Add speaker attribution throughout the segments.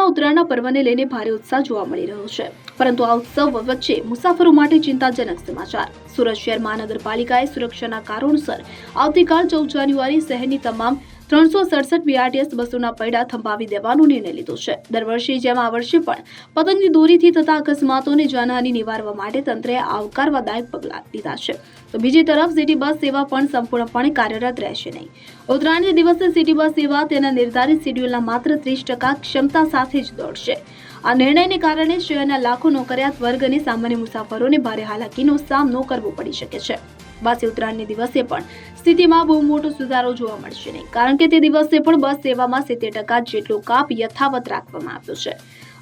Speaker 1: દેશમાં ઉત્તરાયણના પર્વને લઈને ભારે ઉત્સાહ જોવા મળી રહ્યો છે, પરંતુ આ ઉત્સવ વચ્ચે મુસાફરો માટે ચિંતાજનક સમાચાર। સુરત શહેર મહાનગરપાલિકાએ સુરક્ષાના કારણોસર આવતીકાલ 14 જાન્યુઆરી શહેરની તમામ 367 બીઆરટીએસ બસોના પૈડા થંભાવી દેવાનો નિર્ણય લીધો છે। દર વર્ષે જેમ આ વર્ષે પણ પતંગની દોરીથી થતા અકસ્માતોને જાનહાનિ નિવારવા માટે તંત્રએ આવકારવાદાયક પગલાં લીધા છે, તો બીજી તરફ સિટી બસ સેવા પણ સંપૂર્ણપણે કાર્યરત રહેશે નહીં। ઉત્તરાયણના દિવસે સિટી બસ સેવા તેના નિર્ધારિત શેડ્યુલના માત્ર 30% ક્ષમતા સાથે જ દોડશે। આ નિર્ણયને કારણે શહેરના લાખો નોકરિયાત વર્ગ અને સામાન્ય મુસાફરોને ભારે હાલાકીનો સામનો કરવો પડી શકે છે। વાસી ઉત્તરાયણના દિવસે પણ સ્થિતિમાં બહુ મોટો સુધારો જોવા મળશે નહીં, કારણ કે તે દિવસે પણ બસ સેવામાં 70% જેટલો કાપ યથાવત રાખવામાં આવ્યો છે।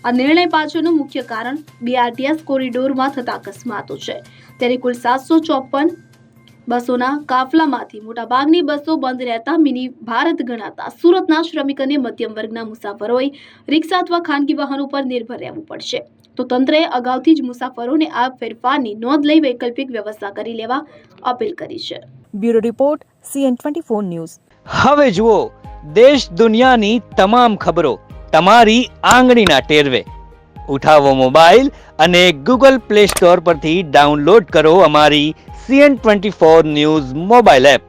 Speaker 1: આ નિર્ણય પાછળનું મુખ્ય કારણ બીઆરટીએસ કોરિડોરમાં થતા અકસ્માતો છે। ત્યારે કુલ 754 બસોના કાફલામાંથી મોટાભાગની બસો બંધ રહેતા મિની ભારત ગણાતા સુરતના શ્રમિક અને મધ્યમ વર્ગના મુસાફરોએ રિક્ષા અથવા ખાનગી વાહનો પર નિર્ભર રહેવું પડશે, તો તંત્રએ અગાઉથી જ મુસાફરોને આ ફેરફારની નોંધ લઈ વૈકલ્પિક વ્યવસ્થા કરી લેવા અપીલ કરી છે।
Speaker 2: Bureau report CN24 news.
Speaker 3: હવે જુઓ દેશ દુનિયાની તમામ ખબરો તમારી આંગળીના ટેરવે। ઉઠાવો મોબાઈલ અને ગૂગલ પ્લે સ્ટોર પરથી ડાઉનલોડ કરો અમારી CN24 ન્યૂઝ મોબાઈલ એપ।